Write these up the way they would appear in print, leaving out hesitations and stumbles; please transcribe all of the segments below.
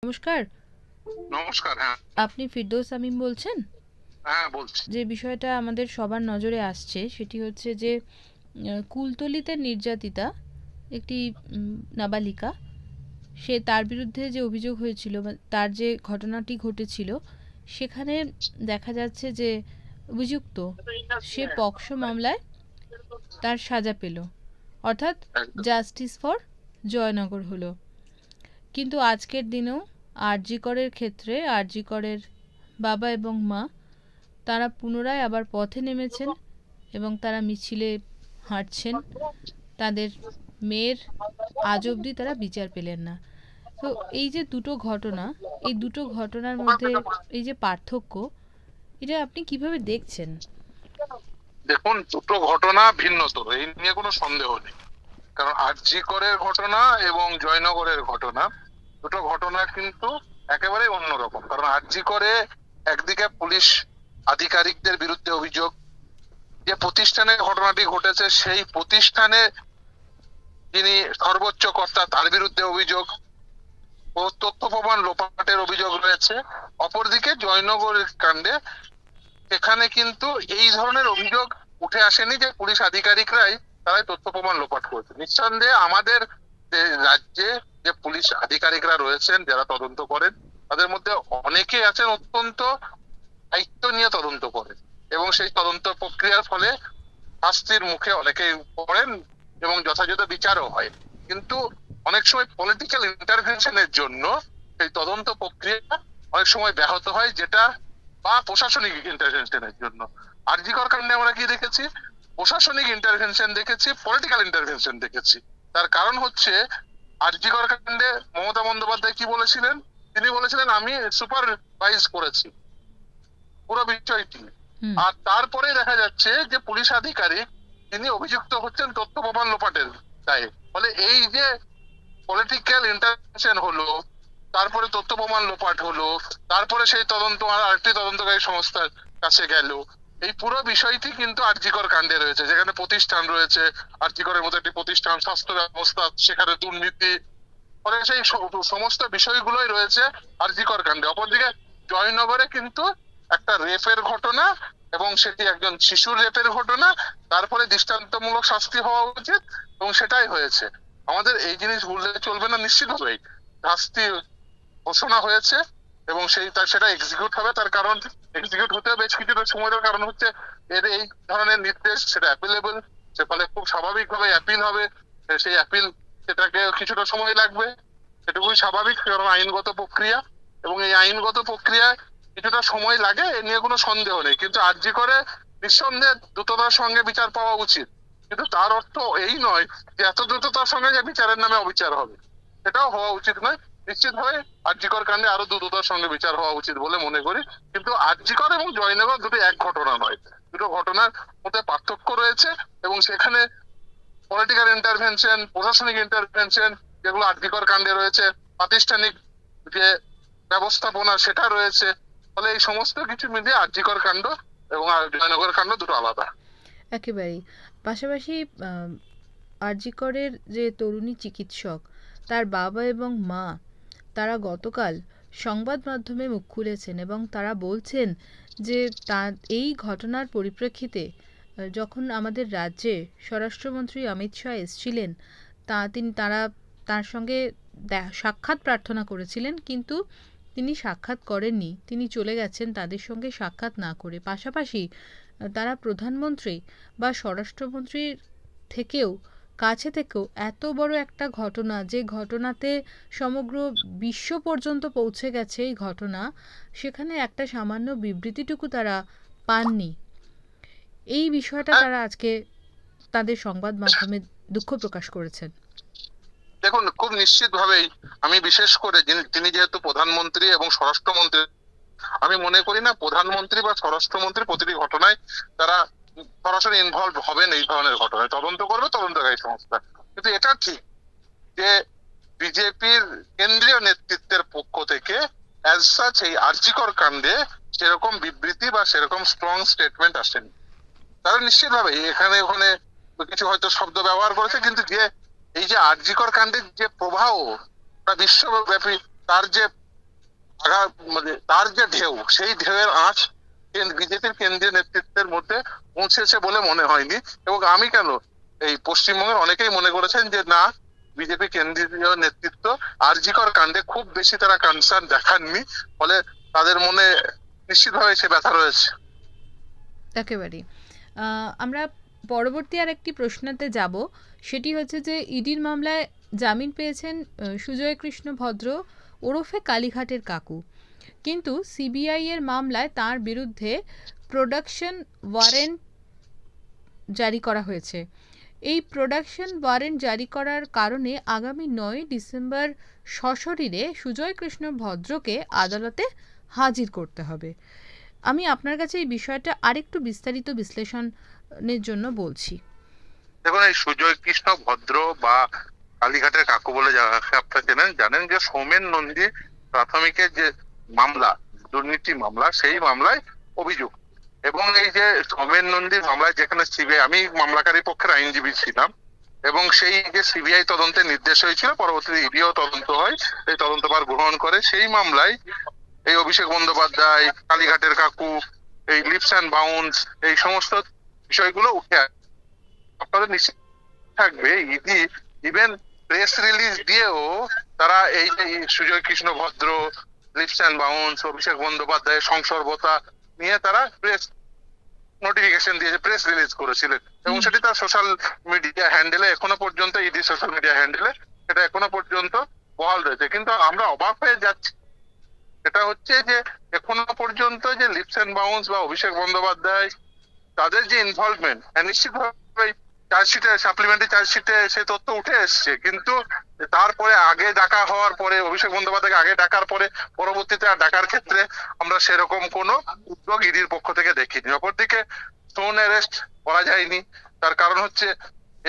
নমস্কার। নমস্কার। হ্যাঁ, আপনি ফিরদৌস আমিন বলছেন? হ্যাঁ বলছি। যে বিষয়টা আমাদের সবার নজরে আসছে সেটি হচ্ছে যে কুলতলিতে নির্যাতিতা একটি নাবালিকা, সে তার বিরুদ্ধে যে অভিযোগ হয়েছিল বা তার যে ঘটনাটি ঘটেছিল, সেখানে দেখা যাচ্ছে যে অভিযুক্ত সে পক্সো মামলায় তার সাজা পেল, অর্থাৎ একদম। জাস্টিস ফর জয়নগর হলো। কিন্তু আজকের দিনেও আরজি করের ক্ষেত্রে আরজি করের বাবা এবং মা তারা পুনরায় আবার পথে নেমেছেন এবং তারা মিছিলে হাঁটছেন। তাদের মেয়ের আজ অবধি তারা বিচার পেলেন না। তো এই যে দুটো ঘটনা, এই দুটো ঘটনার মধ্যে এই যে পার্থক্য, এটা আপনি কিভাবে দেখছেন? দেখুন, দুটো ঘটনা ভিন্নতর, এই নিয়ে কোনো সন্দেহ নেই। কারণ আরজি করের ঘটনা এবং জয়নগরের ঘটনা, দুটো ঘটনা কিন্তু একেবারেই অন্যরকম। কারণ আরজি করে একদিকে পুলিশ আধিকারিকদের বিরুদ্ধে অভিযোগ, যে প্রতিষ্ঠানে ঘটনাটি ঘটেছে সেই প্রতিষ্ঠানে যিনি সর্বোচ্চ কর্তা তার বিরুদ্ধে অভিযোগ ও তথ্য প্রমাণ লোপাটের অভিযোগ রয়েছে। অপরদিকে জয়নগর কাণ্ডে এখানে কিন্তু এই ধরনের অভিযোগ উঠে আসেনি যে পুলিশ আধিকারিকরাই তারাই তথ্য প্রমাণ লোপাট করেছে। নিঃসন্দেহে আমাদের যে রাজ্যে যে পুলিশ আধিকারিকরা রয়েছেন যারা তদন্ত করেন, তাদের মধ্যে অনেকেই আছেন অত্যন্ত দায়িত্ব নিয়ে তদন্ত করেন, এবং সেই তদন্ত প্রক্রিয়ার ফলে শাস্তির মুখে অনেকেই পড়েন এবং যথাযথ বিচারও হয়। কিন্তু অনেক সময় পলিটিক্যাল ইন্টারভেনশনের জন্য সেই তদন্ত প্রক্রিয়া অনেক সময় ব্যাহত হয়, যেটা বা প্রশাসনিক ইন্টারভেনশনের জন্য। আরজি কর কাণ্ডে আমরা কি দেখেছি? প্রশাসনিক ইন্টারভেনশন দেখেছি, পলিটিক্যাল ইন্টারভেনশন দেখেছি। তার কারণ হচ্ছে, আরজি কর কাণ্ডে মমতা বন্দ্যোপাধ্যায় কি বলেছিলেন? তিনি বলেছিলেন আমি সুপারভাইজ করেছি পুরো বিষয়টি। হুম। আর তারপরে দেখা যাচ্ছে যে পুলিশ আধিকারিক তিনি অভিযুক্ত হচ্ছেন তথ্য প্রমাণ লোপাটের দায়ে। ফলে এই যে পলিটিক্যাল ইন্টারভেনশন হলো, তারপরে তথ্য প্রমাণ লোপাট হলো, তারপরে সেই তদন্ত আর আরেকটি তদন্তকারী সংস্থার কাছে গেল, এই পুরো বিষয়টি কিন্তু আরজিকর কাণ্ডে রয়েছে, যেখানে প্রতিষ্ঠান রয়েছে, আরজিকরের মতো একটি প্রতিষ্ঠান, স্বাস্থ্য ব্যবস্থা, সেখানে দুর্নীতি, ফলে সেই সমস্ত বিষয়গুলোই রয়েছে আরজিকর কাণ্ডে। অপরদিকে জয়নগরে কিন্তু একটা রেপের ঘটনা, এবং সেটি একজন শিশুর রেপের ঘটনা, তারপরে দৃষ্টান্তমূলক শাস্তি হওয়া উচিত, এবং সেটাই হয়েছে। আমাদের এই জিনিস ভুললে চলবে না। নিশ্চিতভাবেই শাস্তি ঘোষণা হয়েছে এবং সেটা এক্সিকিউট হবে। তার কারণ এক্সিকিউট হতে বেশ কিছুটা সময়ের কারণ হচ্ছে এর এই ধরনের নির্দেশ, সেটা অ্যাপিলেবল, সে ফলে খুব স্বাভাবিকভাবে অ্যাপিল হবে। সেই অ্যাপিল, সেটাকে কিছুটা সময় লাগবে, সেটুকুই স্বাভাবিক, কারণ আইনগত প্রক্রিয়া, এবং এই আইনগত প্রক্রিয়ায় কিছুটা সময় লাগে, এ নিয়ে কোনো সন্দেহ নেই। কিন্তু আরজি করে নিঃসন্দেহে দ্রুততার সঙ্গে বিচার পাওয়া উচিত, কিন্তু তার অর্থ এই নয় যে এত দ্রুততার সঙ্গে যে বিচারের নামে অবিচার হবে, সেটাও হওয়া উচিত নয়। নিশ্চিতভাবে আরজিকর কাণ্ডে আরো দ্রুততার সঙ্গে বিচার হওয়া উচিত বলে মনে করি। কিন্তু আরজিকর এবং জয়নগর দুটো এক ঘটনা নয়, দুটো ঘটনার মধ্যে পার্থক্য রয়েছে, এবং সেখানে পলিটিক্যাল ইন্টারভেনশন, প্রশাসনিক ইন্টারভেনশন যেগুলো আরজিকর কাণ্ডে রয়েছে, প্রাতিষ্ঠানিক যে ব্যবস্থাপনা সেটা রয়েছে। ফলে এই সমস্ত কিছু মিলিয়ে আরজিকর কাণ্ড এবং জয়নগর কাণ্ড দুটো আলাদা। একেবারেই। পাশাপাশি আরজি করের যে তরুণী চিকিৎসক, তার বাবা এবং মা, তারা গতকাল সংবাদ মাধ্যমে মুখ খুলেছেন এবং তারা বলছেন যে এই ঘটনার পরিপ্রেক্ষিতে যখন আমাদের রাজ্যে স্বরাষ্ট্রমন্ত্রী অমিত শাহ এসেছিলেন, তারা তার সঙ্গে সাক্ষাৎ প্রার্থনা করেছিলেন, কিন্তু তিনি সাক্ষাৎ করেননি, তিনি চলে গেছেন তাদের সঙ্গে সাক্ষাৎ না করে। পাশাপাশি তারা প্রধানমন্ত্রী বা স্বরাষ্ট্রমন্ত্রীর থেকেও থেকেও এত বড় একটা ঘটনা, যে ঘটনাতে সমগ্র বিশ্ব পর্যন্ত পৌঁছে গেছে এই ঘটনা, সেখানে একটা সামান্য বিবৃতিটুকু তারা পাননি। এই বিষয়টা তারা আজকে তাদের সংবাদ মাধ্যমে দুঃখ প্রকাশ করেছেন। দেখুন, খুব নিশ্চিতভাবেই আমি বিশেষ করে তিনি যেহেতু প্রধানমন্ত্রী এবং স্বরাষ্ট্রমন্ত্রী, আমি মনে করি না প্রধানমন্ত্রী বা স্বরাষ্ট্রমন্ত্রী প্রতিটি ঘটনায় তারা সরাসরি ইনভলভ হবেন এই ধরনের ঘটনায়। তদন্ত করবে তদন্তকারী সংস্থা। কিন্তু এটা ঠিক যে বিজেপির কেন্দ্রীয় নেতৃত্বের পক্ষ থেকে অ্যাজ সাচ এই আরজিকর কাণ্ডে সেরকম বিবৃতি বা সেরকম স্ট্রং স্টেটমেন্ট আসেনি। তারা নিশ্চিতভাবে এখানে ওখানে কিছু হয়তো শব্দ ব্যবহার করেছে, কিন্তু যে এই যে আরজিকর কাণ্ডের যে প্রবাহ বিশ্বব্যাপী, তার যে মানে তার যে ঢেউ, সেই ঢেউয়ের আঁচ বিজেপির কেন্দ্রীয় নেতৃত্বের মধ্যে পৌঁছেছে বলে মনে হয়নি। এবং আমি কেন, এই পশ্চিমবঙ্গের অনেকেই মনে করেছেন যে না, বিজেপি কেন্দ্রীয় নেতৃত্ব জি কর কাণ্ডে খুব বেশি তারা কনসার্ন দেখাননি, ফলে তাদের মনে নিশ্চিতভাবে সে ব্যথা রয়েছে। একেবারেই। আমরা পরবর্তী আর একটি প্রশ্নতে যাব, সেটি হচ্ছে যে ইডির মামলায় জামিন পেয়েছেন সুজয় কৃষ্ণ ভদ্র ওরফে কালীঘাটের কাকু, কিন্তু সিবিআই এর মামলায় তার বিরুদ্ধে প্রোডাকশন ওয়ারেন্ট জারি করা হয়েছে। এই প্রোডাকশন ওয়ারেন্ট জারি করার কারণে আগামী 9 ডিসেম্বর সশরীরে সুজয় কৃষ্ণ ভদ্রকে আদালতে হাজির করতে হবে। আমি আপনার কাছে এই বিষয়টা আরেকটু বিস্তারিত বিশ্লেষণের জন্য বলছি। দেখুন, এই সুজয় কৃষ্ণ ভদ্র বা কালীঘাটের কাকু বলে যাকে আপনারা চেনেন, জানেন যে সৌমেন নন্দী প্রাথমিকের যে মামলা, দুর্নীতি মামলা, সেই মামলায় অভিযুক্ত। এবং এই যে সৌমেন নন্দীর মামলায়, যেখানে সিবিআই, আমি মামলাকারী পক্ষের আইনজীবী ছিলাম, এবং সেই যে সিবিআই তদন্তের নির্দেশ হয়েছিল, পরবর্তীতে ইডিও তদন্ত হয়, এই তদন্তভার গ্রহণ করে, সেই মামলায় এই অভিষেক বন্দ্যোপাধ্যায়, কালীঘাটের কাকু, এই লিপস অ্যান্ড বাউন্স, এই সমস্ত বিষয়গুলো উঠে আসে। আপনাদের নিশ্চিত থাকবে ইডি ইভেন প্রেস রিলিজ দিয়েও তারা এই যে সুজয় কৃষ্ণ ভদ্র, লিপস অ্যান্ড বাউন্স, অভিষেক বন্দ্যোপাধ্যায়ের সংসর্বতা নিয়ে তারা প্রেস নোটিফিকেশন দিয়েছে, প্রেস রিলিজ করেছিলেন, এবং সেটি তার সোশ্যাল মিডিয়া হ্যান্ডেলে এখনো পর্যন্ত, ইডি সোশ্যাল মিডিয়া হ্যান্ডেলে সেটা এখনো পর্যন্ত বহাল রয়েছে। কিন্তু আমরা অবাক হয়ে যাচ্ছি, সেটা হচ্ছে যে এখনো পর্যন্ত যে লিপস অ্যান্ড বাউন্স বা অভিষেক বন্দ্যোপাধ্যায়, তাদের যে ইনভলভমেন্ট, নিশ্চিতভাবে চার্জশিটে, সাপ্লিমেন্টারি চার্জশিটে সে তথ্য উঠে এসছে, কিন্তু তারপরে আগে ডাকা হওয়ার পরে, অভিষেক বন্দ্যোপাধ্যায়কে আগে ডাকার পরে পরবর্তীতে আর ডাকার ক্ষেত্রে আমরা সেরকম কোনো উদ্যোগ ইডির পক্ষ থেকে দেখিনি। অপরদিকে স্টোন অ্যারেস্ট করা যায়নি, তার কারণ হচ্ছে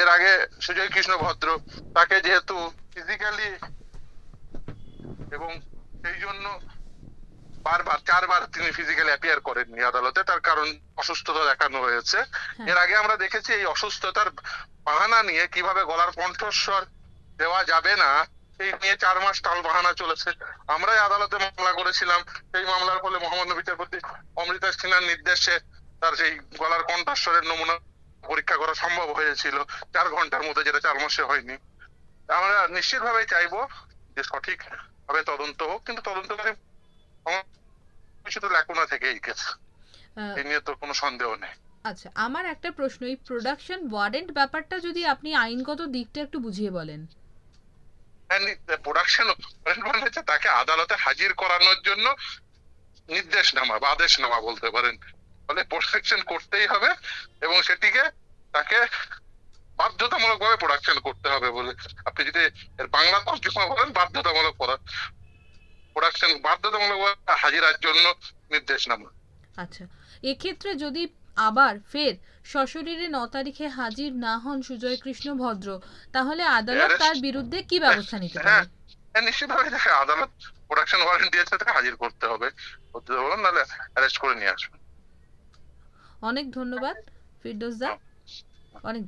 এর আগে সুজয় কৃষ্ণ ভদ্র, তাকে যেহেতু ফিজিক্যালি, এবং সেই জন্য বারবার 4বার তিনি ফিজিক্যালি অ্যাপিয়ার করেননি আদালতে, তার কারণ অসুস্থতা দেখানো হয়েছে। এর আগে আমরা দেখেছি এই অসুস্থতার বাহানা নিয়ে কিভাবে গলার কণ্ঠস্বর দেওয়া যাবে না, এই নিয়ে 4 মাস টাল বাহানা চলেছে। আমরাই আদালতে মামলা করেছিলাম, সেই মামলার ফলে মহামান্য বিচারপতি অমৃতা সিনহার নির্দেশে তার সেই গলার কণ্ঠস্বরের নমুনা পরীক্ষা করা সম্ভব হয়েছিল 4 ঘন্টার মধ্যে, যেটা 4 মাসে হয়নি। আমরা নিশ্চিতভাবে চাইবো যে সঠিক ভাবে তদন্ত হোক, কিন্তু তদন্তকারী কিছু তো ল্যাকুনা থেকেই গেছে, এই নিয়ে তো কোনো সন্দেহ নেই। আচ্ছা, আমার একটা প্রশ্ন, এই প্রোডাকশন ওয়ারেন্ট ব্যাপারটা যদি আপনি আইনগত দিকটা একটু বুঝিয়ে বলেন। প্রোডাকশন ওয়ারেন্ট মানে হচ্ছে তাকে আদালতে হাজির করানোর জন্য নির্দেশনামা বা আদেশনামা বলতে পারেন, ফলে প্রোডাকশন করতেই হবে, এবং সেটিকে তাকে বাধ্যতামূলক ভাবে প্রোডাকশন করতে হবে বলে, আপনি যদি এর বাংলা তর্জমা বলেন, বাধ্যতামূলক প্রোডাকশন, বাধ্যতামূলক হাজিরার জন্য নির্দেশনামা। আচ্ছা, এক্ষেত্রে যদি আবার ফের সশরীরে 9 তারিখে হাজির না হন সুজয় কৃষ্ণ ভদ্র, তাহলে আদালত তার বিরুদ্ধে কি ব্যবস্থা নিতে পারে? হ্যাঁ, নিশ্চিতভাবে তাকে আদালত প্রোডাকশন ওয়ারেন্ট দিয়েছে, তাকে হাজির করতে হবে, নাহলে অ্যারেস্ট করে নিয়ে আসবে। অনেক ধন্যবাদ ফিরদৌস দা, অনেক